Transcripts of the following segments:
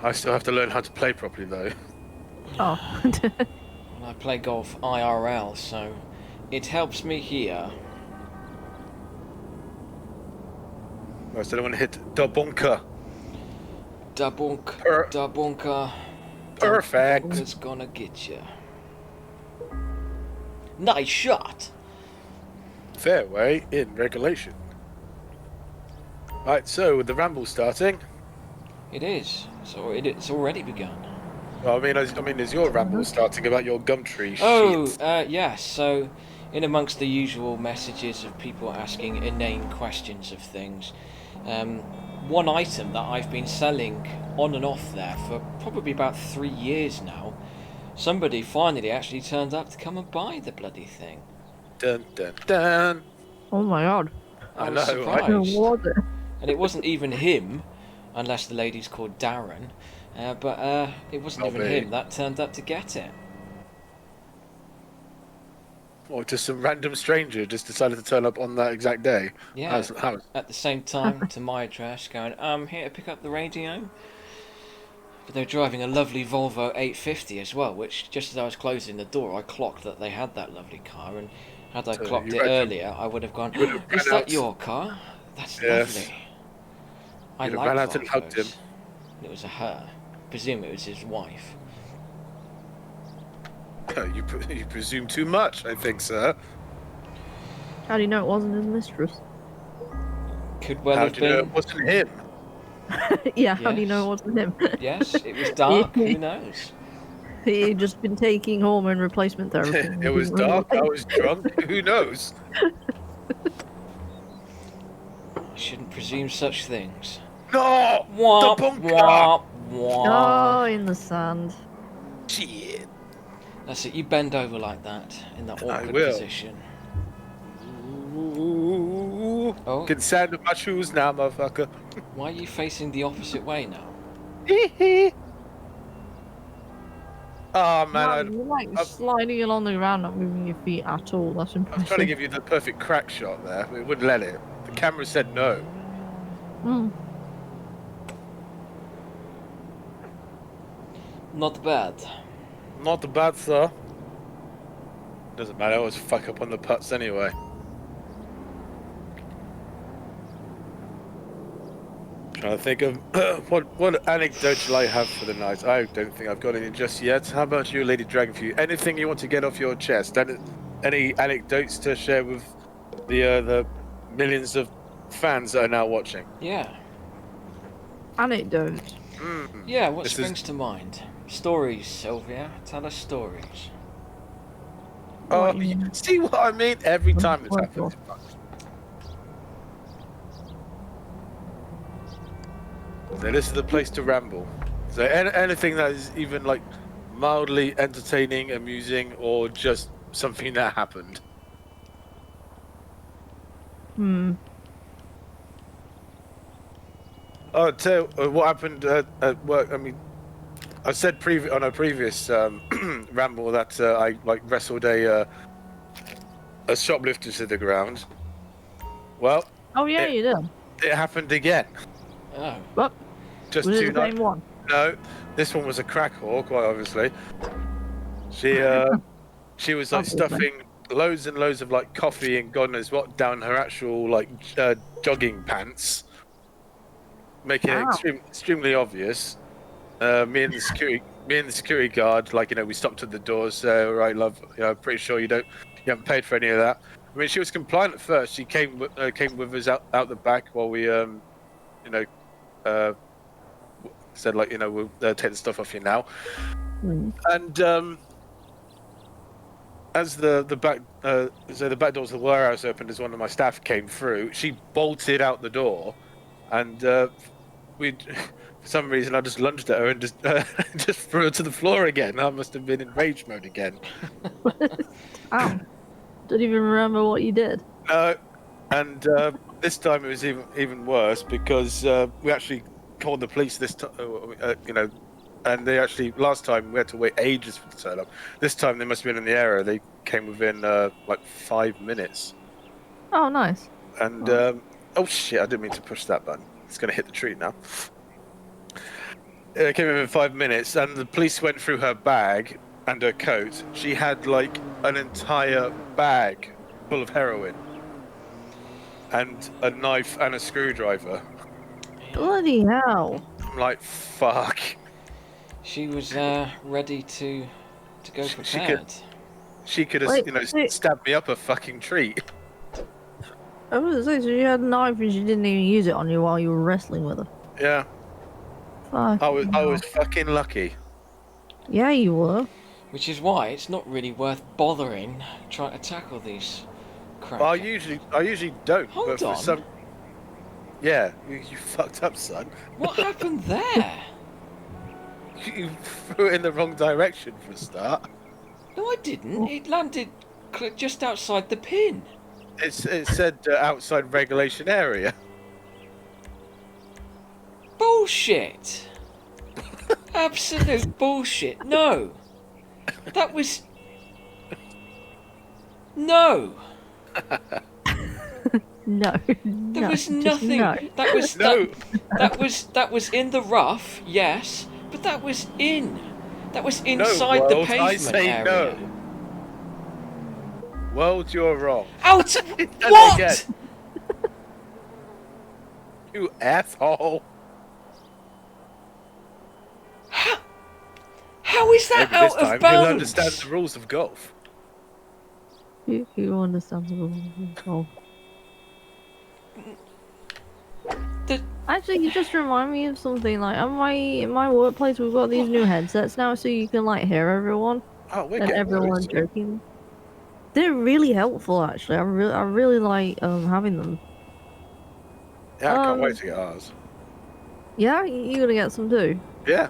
I still have to learn how to play properly, though. Oh. I play golf IRL, so it helps me here. I still don't want to hit the bunker. Da bunk, da bunker. Perfect. Bunker's gonna get you. Nice shot. Fairway in regulation. Right, so with the ramble starting. It is. So it's already begun. Well, I mean, is your ramble starting about your Gumtree Oh, shit? yes. So, in amongst the usual messages of people asking inane questions of things, one item that I've been selling on and off there for probably about 3 years now, somebody finally actually turned up to come and buy the bloody thing. Dun dun dun. Oh my god. I I was know, right? surprised. What was it? And it wasn't even him, unless the lady's called Darren, but it wasn't even him that turned up to get it. Or just some random stranger just decided to turn up on that exact day. Yeah, How? at the same time to my address, going, I'm here to pick up the radio. But they're driving a lovely Volvo 850 as well, which just as I was closing the door, I clocked that they had that lovely car, and had I clocked it earlier, I would have gone, is that your car? That's lovely. I like ran out and hugged him. It was a her. I presume it was his wife. You presume too much, I think, sir. How do you know it wasn't his mistress? Could well have been. How do you know it wasn't him? Yeah, how do you know it wasn't him? Yes, it was dark. Who knows? He'd just been taking hormone replacement therapy. It was dark. I was drunk. Who knows? I shouldn't presume such things. No! Womp, the bunker! womp, womp. Oh, in the sand. Shit. That's it. You bend over like that in that awkward position. Ooh. Oh. Can stand up my shoes now, motherfucker. Why are you facing the opposite way now? Oh man, You're like sliding along the ground, not moving your feet at all. That's impressive. I was trying to give you the perfect crack shot there, but it wouldn't let it. The camera said no. Hmm. Not bad. Not bad, sir. Doesn't matter, I always fuck up on the putts anyway. Trying to think of what anecdote shall I have for the night. I don't think I've got any just yet. How about you, LadyDragonFury? Anything you want to get off your chest? Any anecdotes to share with the millions of fans that are now watching? Yeah. Anecdotes. Yeah, what springs to mind? Stories, Sylvia. Tell us stories. Oh, see what I mean? Every time this happens. So this is the place to ramble. So anything that is even like mildly entertaining, amusing, or just something that happened. Oh, tell what happened at work. I mean, I said on a previous ramble that I like wrestled a shoplifter to the ground. Well. Oh yeah, you did. It happened again. Oh. What? Just was two it the same one? No, this one was a crack whore, quite obviously. She was like stuffing loads and loads of like coffee and God knows what down her actual like jogging pants, making it extremely obvious. Me and the security guard, like, you know, we stopped at the doors. Right, love, you know, I'm pretty sure you haven't paid for any of that. I mean, she was compliant at first. She came with us out the back while we you know, said, like, you know, we'll take the stuff off you now. And as the back doors of the warehouse opened, as one of my staff came through, she bolted out the door, and we, for some reason, I just lunged at her and just threw her to the floor again. I must have been in rage mode again. Ow. Don't even remember what you did. No, and this time it was even worse because we actually called the police this time, you know, and they actually, last time we had to wait ages for them to turn up. This time they must have been in the area. They came within like 5 minutes. Oh, nice. And oh shit! I didn't mean to push that button. It's going to hit the tree now. It came in 5 minutes, and the police went through her bag and her coat. She had like an entire bag full of heroin, and a knife and a screwdriver. Bloody hell. I'm like, fuck. She was ready to go prepared. She could have, Wait, you know, wait. stabbed me up a fucking treat. I was gonna say, so you had a knife and she didn't even use it on you while you were wrestling with her. Yeah, Fuck. I was fucking lucky. Yeah, you were. Which is why it's not really worth bothering trying to tackle these crap. I usually don't. Hold but for on. some, yeah, you fucked up, son. What happened there? You threw it in the wrong direction for a start. No, I didn't. It landed just outside the pin. It said outside regulation area. Bullshit. Absolute bullshit. No. That was... No. No. There was nothing. No. That was No. that was in the rough, yes, but that was inside no, the World, pavement I say area. no. World, you're wrong. Out! Done it What? again. You asshole. How is that Maybe this out time of bounds? you'll understand the rules of golf. You understand the rules of golf. Actually, you just remind me of something. Like, in my workplace, we've got these new headsets now, so you can like hear everyone Oh, we're and getting everyone those. joking. They're really helpful, actually. I really like having them. Yeah, I can't wait to get ours. Yeah, you're gonna get some too. Yeah.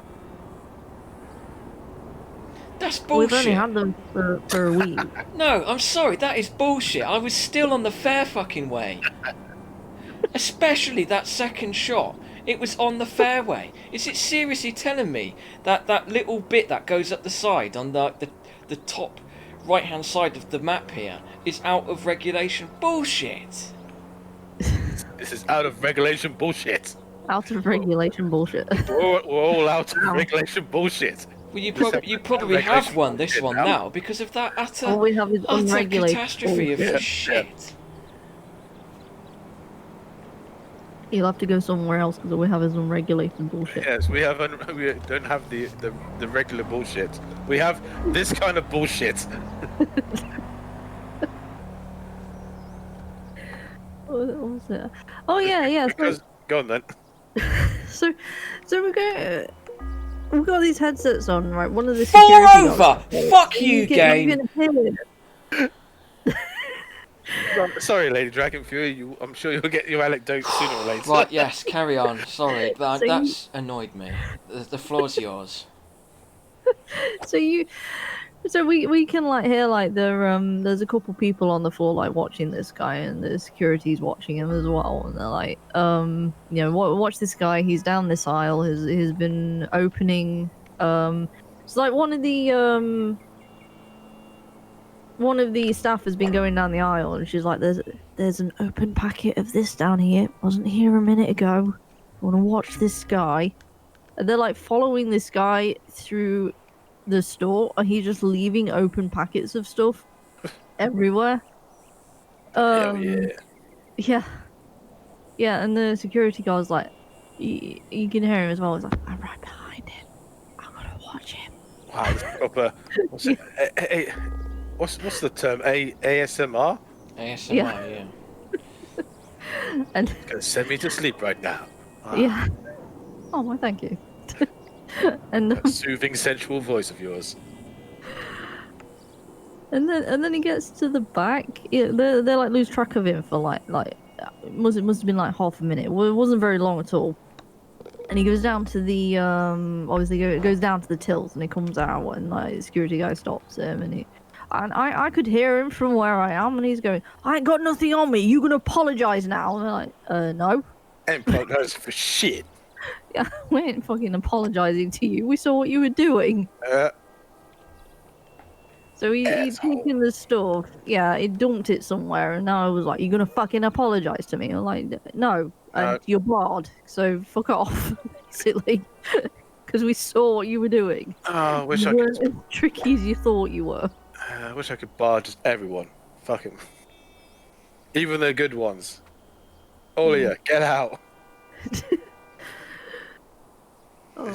That's We've bullshit. only had them for a week. No, I'm sorry, that is bullshit. I was still on the fair fucking way. Especially that second shot. It was on the fairway. Is it seriously telling me that that little bit that goes up the side on the top right hand side of the map here is out of regulation? Bullshit. This is out of regulation bullshit. Out of regulation bullshit. We're all out of regulation bullshit. Well, you probably have won this one now because of that All we have is utter unregulated catastrophe of bullshit. shit. You'll have to go somewhere else because all we have is unregulated bullshit. Yes, we don't have the regular bullshit. We have this kind of bullshit. What was it? Oh yeah. Because go on then. So we've got these headsets on, right? One of the security Fall guards- over! Fuck you, You game! can hear it. Sorry, Lady Dragonfury. I'm sure you'll get your anecdote sooner or later. Right, yes, carry on. Sorry, but So that's annoyed me. The floor's yours. So we can like hear like there's a couple people on the floor like watching this guy, and the security's watching him as well, and they're like watch this guy, he's down this aisle, he's been opening it's like one of the staff has been going down the aisle, and she's like, there's an open packet of this down here, wasn't here a minute ago, I want to watch this guy. And they're like following this guy through the store, and he's just leaving open packets of stuff everywhere. Hell yeah. Yeah, and the security guard's like, you can hear him as well. He's like, I'm right behind him. I'm gonna watch him. Wow, it's proper. What's it? What's the term? ASMR? ASMR, Yeah. yeah. And It's gonna send me to sleep right now. Wow. yeah. Oh my, thank you. And That soothing, sensual voice of yours. and then he gets to the back. Yeah, they like lose track of him for like it must have been like half a minute. Well, it wasn't very long at all. And he goes down to the obviously goes down to the tills, and he comes out, and like the security guy stops him, and I could hear him from where I am, and he's going, I ain't got nothing on me, you gonna apologise now? And I'm like, no. And apologize for shit. Yeah, we ain't fucking apologising to you, we saw what you were doing. So he'd Asshole. taken the stuff, yeah, he dumped it somewhere, and now I was like, you gonna fucking apologise to me? I'm like, no, and you're barred, so fuck off, basically. because we saw what you were doing. Oh, I wish You I weren't could. as tricky as you thought you were. I wish I could bar just everyone. Fucking. Even the good ones. All of you, get out. Oh,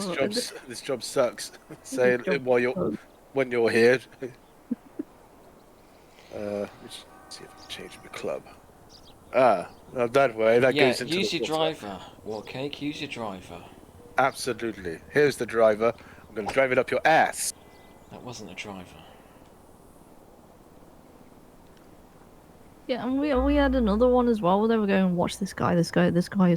This job sucks. Say This job while sucks. when you're here. Let's see if I can change my club. Well, that way that Yeah, goes into use the your water. driver. What cake? Use your driver. Absolutely. Here's the driver. I'm going to drive it up your ass. That wasn't a driver. Yeah, and we had another one as well where they were going, watch this guy is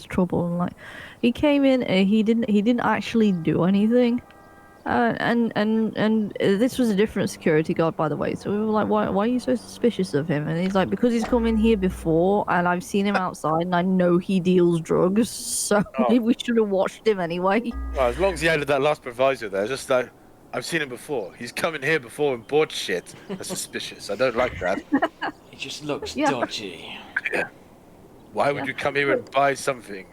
trouble, and like he came in and he didn't actually do anything. And this was a different security guard, by the way. So we were like, why are you so suspicious of him? And he's like, because he's come in here before, and I've seen him outside, and I know he deals drugs, so Oh. we should have watched him anyway. Well, as long as he added that last proviso there, just like, I've seen him before. He's come in here before and bought shit. That's suspicious. I don't like that. It just looks Yeah. dodgy. Why would you come here and buy something?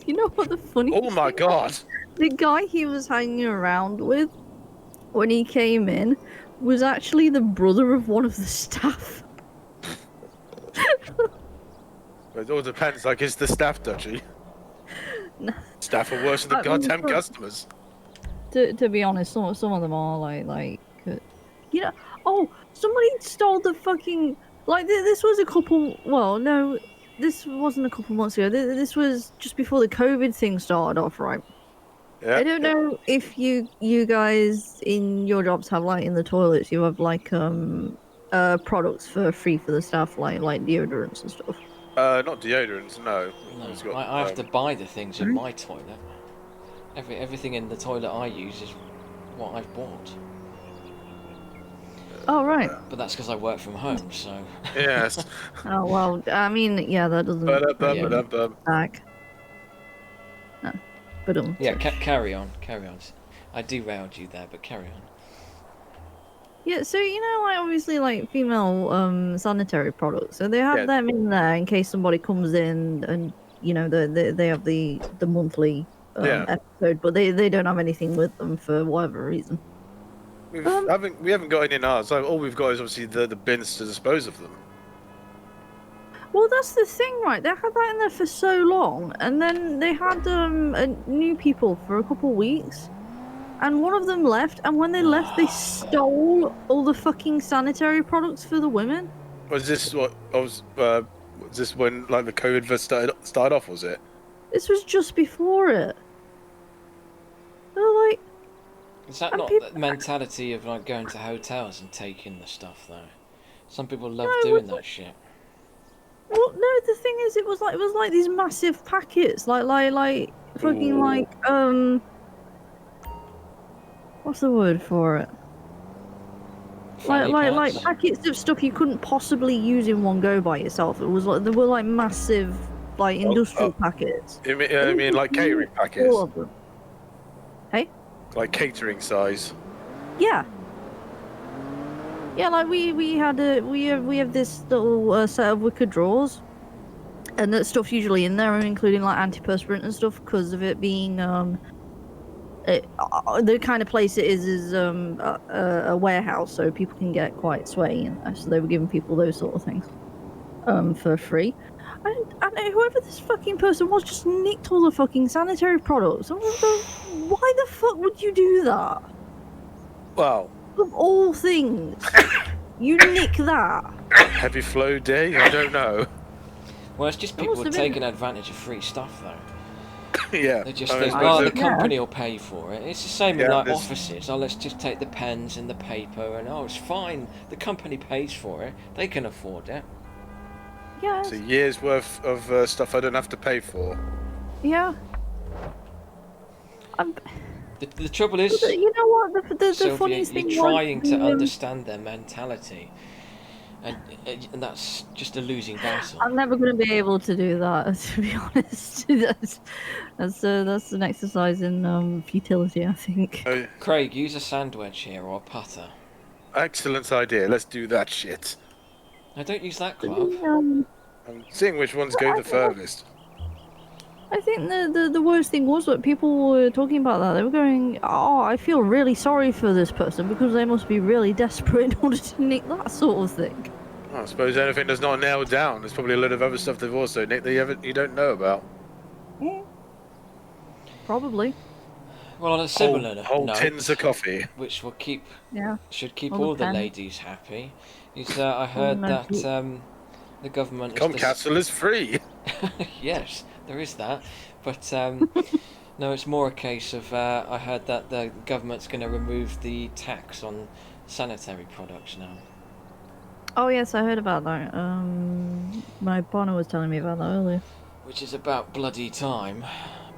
You know what the funny? Oh my god! The guy he was hanging around with when he came in was actually the brother of one of the staff. It all depends. Like, is the staff dodgy? No. Staff are worse than the I mean, goddamn but- customers. To be honest, some of them are you know. Oh, somebody stole the fucking this was a couple. Well, no, this wasn't a couple months ago. This was just before the COVID thing started off, right? Yeah. I don't know if you guys in your jobs have in the toilets you have products for free for the staff like deodorants and stuff. Not deodorants, no. No, It's got, I have to buy the things in my toilet. Everything in the toilet I use is what I've bought. Oh right. But that's because I work from home, so... Yes. Oh well, I mean, yeah, that doesn't. Back. No, but Yeah, carry on. I derailed you there, but carry on. Yeah, so obviously female sanitary products. So they have them in there in case somebody comes in and they have the monthly episode, but they don't have anything with them for whatever reason. We haven't got any in ours. All we've got is obviously the bins to dispose of them. Well, that's the thing, right? They had that in there for so long, and then they had new people for a couple weeks, and one of them left, and when they left, they stole all the fucking sanitary products for the women. Was this what I was? Was this when the COVID first started off? Was it? This was just before it. They're like, Is that and not people- the mentality of going to hotels and taking the stuff though? Some people love No, doing it's that shit. well, no, the thing is, it was like these massive packets, fucking what's the word for it? Fanny Like packs? packets of stuff you couldn't possibly use in one go by yourself. It was they were massive industrial packets. You mean like catering All packets? of them. Hey? Like catering size? Yeah. Yeah, we have this little set of wicker drawers, and that stuff's usually in there, including antiperspirant and stuff, because of it being the kind of place it is a warehouse, so people can get quite sweaty, and so they were giving people those sort of things for free. And whoever this fucking person was just nicked all the fucking sanitary products. Why the fuck would you do that? Well, Of all things, you nick that. heavy flow day? I don't know. Well, it's just It people must have taking advantage of free stuff though. Yeah. They just I think, mean, oh, the there's company will pay for it. It's the same in Yeah, there's- offices. Oh, let's just take the pens and the paper, and oh, it's fine. The company pays for it. They can afford it. Yeah, It's a year's worth of stuff I don't have to pay for. yeah. The trouble is, You know what? The Sylvia, funniest thing you're trying to was, understand their mentality, and that's just a losing battle. I'm never going to be able to do that, to be honest. That's an exercise in futility, I think. Craig, use a sand wedge here or a putter. Excellent idea. Let's do that shit. I don't use that club. I'm seeing which ones go the furthest. I think the worst thing was that people were talking about that. They were going, "Oh, I feel really sorry for this person because they must be really desperate in order to nick that sort of thing." I suppose anything that's not nailed down, there's probably a lot of other stuff they've also nicked that you don't know about. Probably. Well, on a similar Whole note, tins of coffee. which will Yeah. should keep All the all the pen. ladies happy, is I heard that the government has Comcastle is free. yes, there is that, but no, it's more a case of I heard that the government's going to remove the tax on sanitary products now. Oh yes, I heard about that. My partner was telling me about that earlier. Which is about bloody time,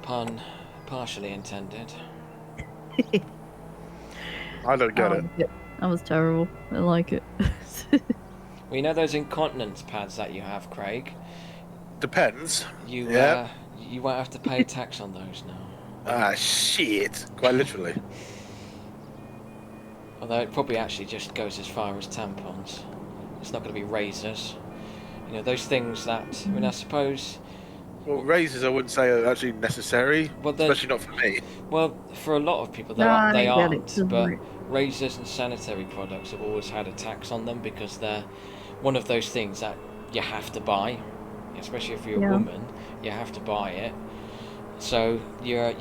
pun partially intended. I don't get it. That was terrible. I like it. Well, you know those incontinence pads that you have, Craig? Depends. You Yeah. you won't have to pay tax on those now. Ah, shit. Quite literally. Although it probably actually just goes as far as tampons. It's not going to be razors. You know, those things that, I mean, I suppose... Well, razors I wouldn't say are actually necessary, Well, especially not for me. Well, for a lot of people, they No, I they get aren't. it. But razors and sanitary products have always had a tax on them because they're one of those things that you have to buy, especially if you're a woman. You have to buy it. So you're a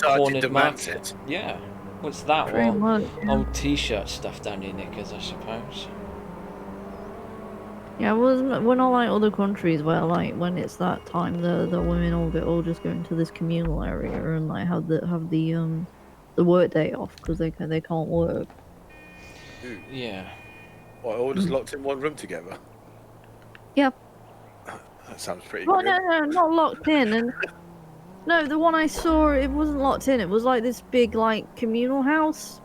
cornered demands market. it. Yeah, what's that? Pretty much, yeah. Old T-shirt stuff down your knickers, I suppose. Yeah, we're not like other countries where like when it's that time the women all just go into this communal area and like have the work day off because they can't work. Yeah. Well, all just locked in one room together. Yeah. That sounds pretty Well, good. no, not locked in. And no, the one I saw, it wasn't locked in. It was like this big like communal house.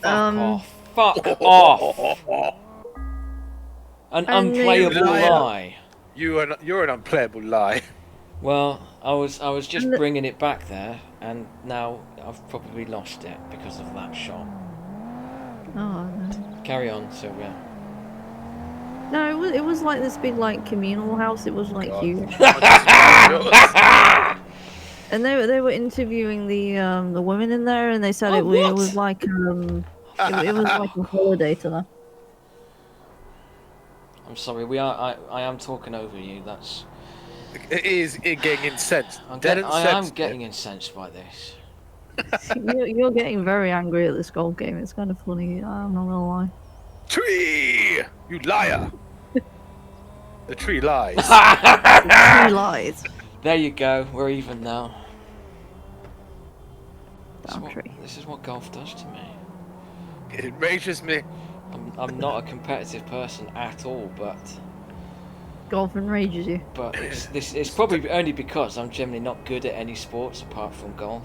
Oh, fuck off! Fuck off! An unplayable lie. You're an unplayable lie. Well, I was just bringing it back there, and now I've probably lost it because of that shot. Oh no. Carry on, Sylvia. No, it was like this big like communal house. It was like huge. And they were interviewing the women in there, and they said it was like it was like a holiday to them. I'm sorry, I am talking over you. That's. It is getting incensed. I am getting incensed by this. You're getting very angry at this golf game. It's kind of funny. I'm not gonna lie. Tree, you liar! The tree lies. The tree lies. There you go. We're even now. Tree. This is what golf does to me. It enrages me. I'm not a competitive person at all, but Golf enrages you. But it's probably only because I'm generally not good at any sports apart from golf.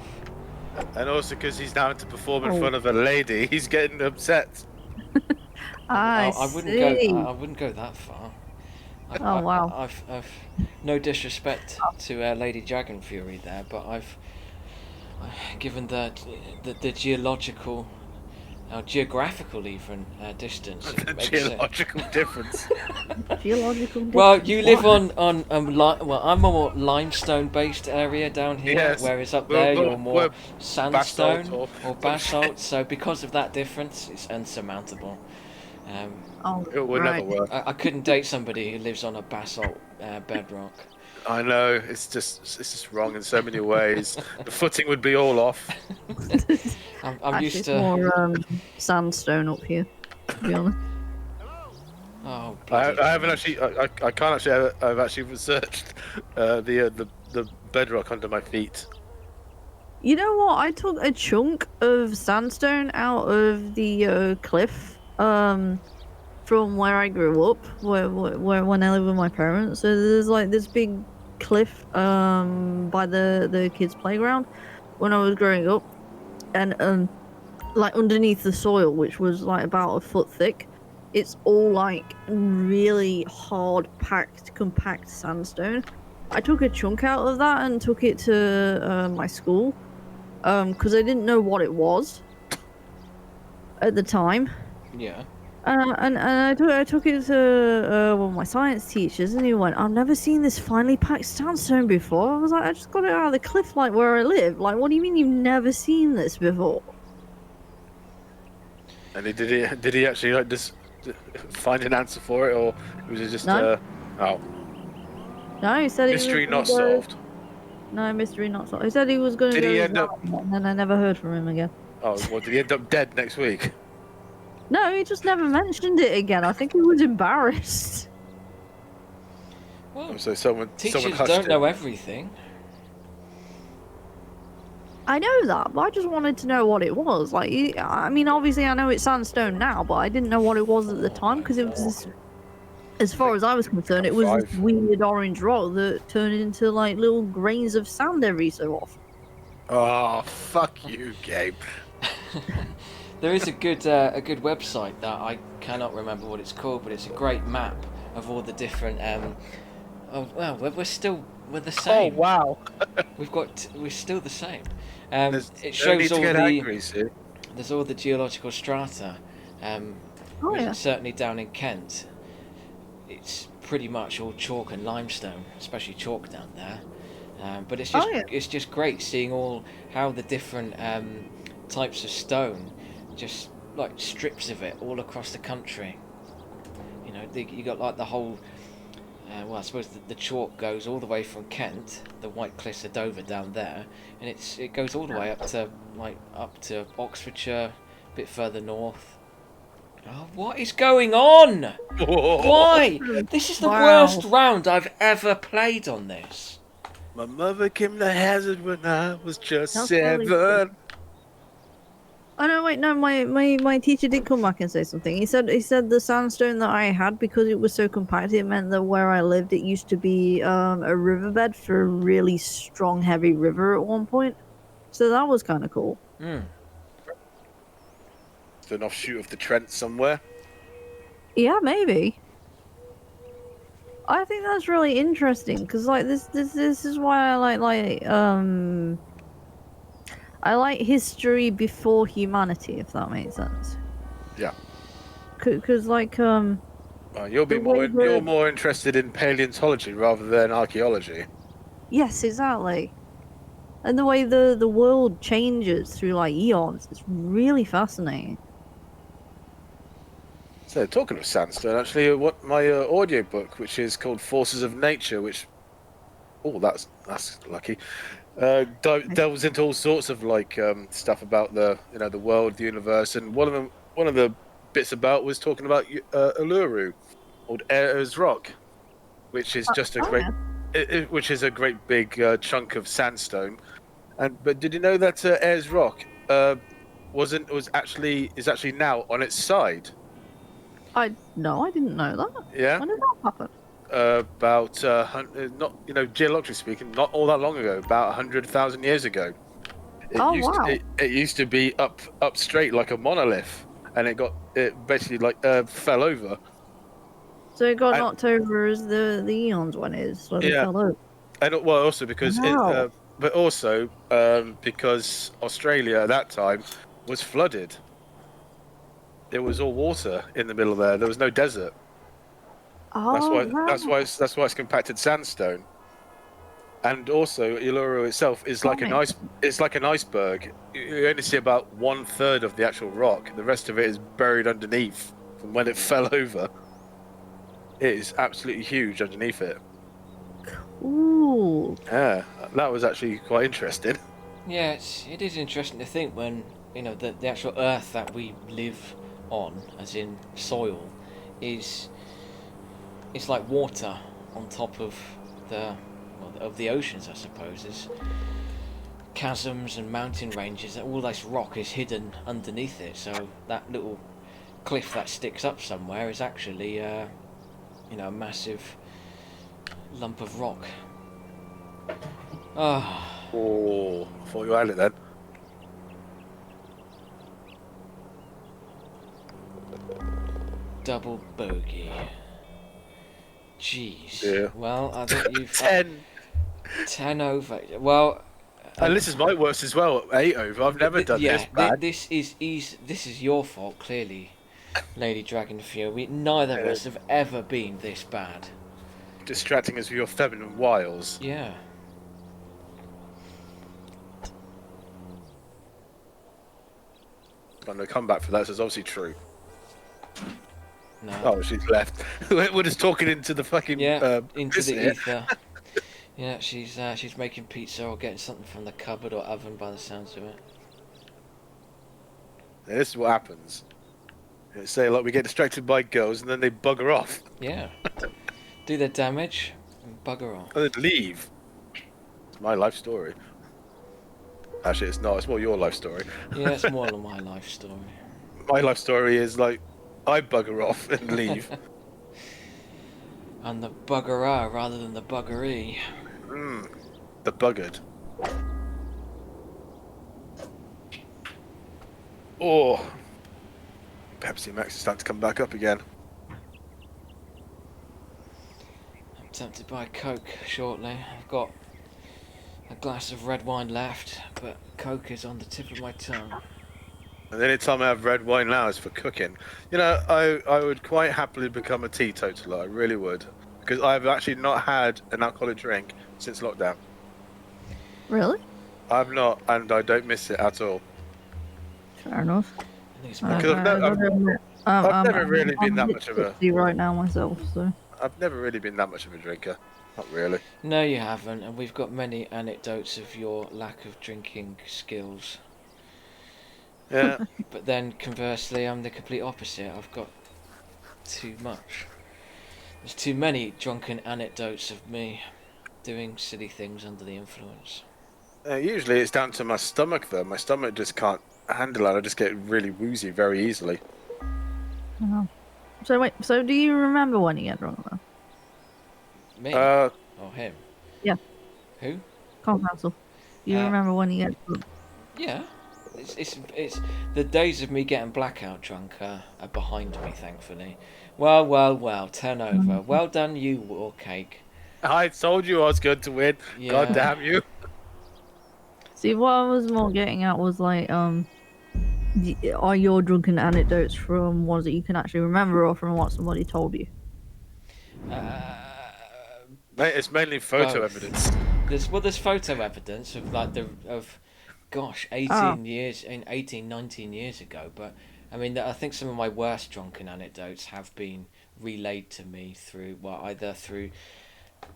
And also because he's down to perform in front of a lady, he's getting upset. I wouldn't go that far. Wow. I've no disrespect to LadyDragonFury there, but I've given the geographical even distance. Geological difference. Geological difference. Well, you live on I'm a more limestone-based area down here, yes. whereas up there you're more sandstone or basalt. So because of that difference, it's unsurmountable. It would never work. I couldn't date somebody who lives on a basalt bedrock. I know, it's just wrong in so many ways. The footing would be all off. I'm used to more sandstone up here, to be honest. Oh, I haven't actually. I can't actually. I've actually researched the bedrock under my feet. You know what? I took a chunk of sandstone out of the cliff from where I grew up, where when I lived with my parents. So there's like this big cliff by the kids' playground when I was growing up, and like underneath the soil, which was like about a foot thick, it's all like really hard packed compact sandstone. I took a chunk out of that and took it to my school because I didn't know what it was at the time. Yeah. And I took it to one of my science teachers, and he went, "I've never seen this finely packed sandstone before." I was like, "I just got it out of the cliff, like where I live. Like, what do you mean you've never seen this before?" And did he actually like just find an answer for it, or was it just No. oh, No, he said mystery he not was gonna go. solved? No, mystery not solved. He said he was going to Did go he to end up? Zara, and then I never heard from him again. Oh, well, did he end up dead next week? No, he just never mentioned it again. I think he was embarrassed. Well, So someone teachers hushed don't him. know everything. I know that, but I just wanted to know what it was. Like, I mean, obviously I know it's sandstone now, but I didn't know what it was at the time because it was this, as far as I was concerned, it was this weird orange rock that turned into like little grains of sand every so often. Oh, fuck you, Gabe. There is a good website that I cannot remember what it's called, but it's a great map of all the different. Oh well, we're the same. Oh wow. We're still the same. It No need shows to all get the angry, see? there's all the geological strata. Oh yeah. Certainly down in Kent, it's pretty much all chalk and limestone, especially chalk down there. But it's just it's just great seeing all how the different types of stone, just like strips of it all across the country. You know, you got like the whole. Well, I suppose the chalk goes all the way from Kent, the White Cliffs of Dover down there, and it goes all the way up to Oxfordshire, a bit further north. Oh, what is going on? Why? This is the worst round I've ever played on this. My mother came to hazard when I was just That's 7. Oh no, wait, no, my teacher did come back and say something. He said the sandstone that I had, because it was so compact, it meant that where I lived it used to be a riverbed for a really strong, heavy river at one point. So that was kind of cool. Hmm. It's an offshoot of the Trent somewhere. Yeah, maybe. I think that's really interesting because like this is why I I like history before humanity, if that makes sense. Yeah. Because like you're more interested in paleontology rather than archaeology. yes, exactly. And the way the world changes through like eons, it's really fascinating. So talking of sandstone, actually, what my audio book, which is called Forces of Nature, which that's lucky. Delves into all sorts of like stuff about the the world, the universe, and one of the bits about was talking about Uluru, or Ayers Rock, which is just a great, which is a great big chunk of sandstone. But did you know that Ayers Rock is actually now on its side? I didn't know that. Yeah. When did that happen? About not geologically speaking, not all that long ago, about 100,000 years ago. It used to be up straight like a monolith, and it basically like fell over. So it got knocked over as the eons one is, so they fell over. And well, also because because Australia at that time was flooded. There was all water in the middle there. There was no desert. Oh, that's why it's compacted sandstone. And also, Uluru itself is like an iceberg. You only see about 1/3 of the actual rock. The rest of it is buried underneath from when it fell over. It is absolutely huge underneath it. Ooh. Yeah, that was actually quite interesting. Yeah, it is interesting to think when the actual Earth that we live on, as in soil, it's like water on top of the oceans, I suppose. There's chasms and mountain ranges, and all this rock is hidden underneath it. So that little cliff that sticks up somewhere is actually, a massive lump of rock. Oh, I thought you had it then. Double bogey. Jeez. Yeah. Well, I think you've 10 over. Well, and this is my worst as well. 8 over. I've never done this bad. This is your fault, clearly. LadyDragonFury. Neither of us have ever been this bad. Distracting us with your feminine wiles. Yeah. Got no comeback for that, so it's obviously true. No. Oh, she's left. We're just talking into the fucking into the here. ether. Yeah, she's making pizza or getting something from the cupboard or oven by the sounds of it. Yeah, this is what happens. Say like we get distracted by girls and then they bugger off. Yeah. Do their damage and bugger off. And then leave. It's my life story. Actually, it's not. It's more your life story. Yeah, it's more than my life story. My life story is like I bugger off and leave. And the bugger rather than the buggery. The buggered. Oh, Pepsi Max is starting to come back up again. I'm tempted by a Coke shortly. I've got a glass of red wine left, but Coke is on the tip of my tongue. And the only time I have red wine now is for cooking. You know, I would quite happily become a teetotaler. I really would. Because I've actually not had an alcoholic drink since lockdown. Really? I've not, and I don't miss it at all. Fair enough. I think it's I've never really been that much of a... right now myself, so... I've never really been that much of a drinker. Not really. No, you haven't, and we've got many anecdotes of your lack of drinking skills. Yeah. But then, conversely, I'm the complete opposite. I've got too much. There's too many drunken anecdotes of me doing silly things under the influence. Usually it's down to my stomach, though. My stomach just can't handle it. I just get really woozy very easily. Oh. So wait, so do you remember when you get drunk, though? Me? Or him? Yeah. Who? Council. Do you remember when you get drunk? Yeah. It's the days of me getting blackout drunk are behind me, thankfully. Well, turn over. Well done, you war cake. I told you I was going to win. Yeah. God damn you. See, what I was more getting at was like, are your drunken anecdotes from ones that you can actually remember or from what somebody told you? Mate, it's mainly photo Both. evidence. There's photo evidence of like gosh, 18, 19 years ago. But I mean, I think some of my worst drunken anecdotes have been relayed to me through, well, either through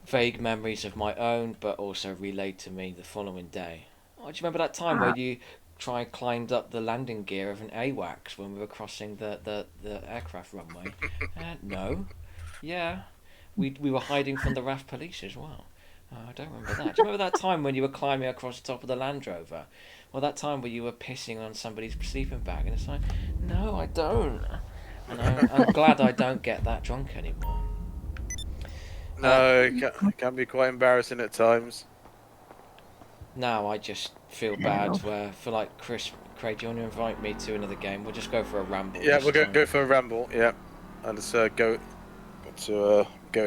vague memories of my own, but also relayed to me the following day. Oh, do you remember that time where you climbed up the landing gear of an AWACS when we were crossing the aircraft runway? No. Yeah. We were hiding from the RAF police as well. I don't remember that. Do you remember that time when you were climbing across the top of the Land Rover? Well, that time where you were pissing on somebody's sleeping bag, and it's like, no, I don't. And I'm glad I don't get that drunk anymore. No, it can be quite embarrassing at times. Now I just feel bad for like Craig, do you want to invite me to another game? We'll just go for a ramble. Yeah, we're going to go for a ramble, yeah. And just go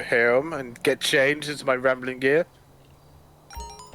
home and get changed into my rambling gear.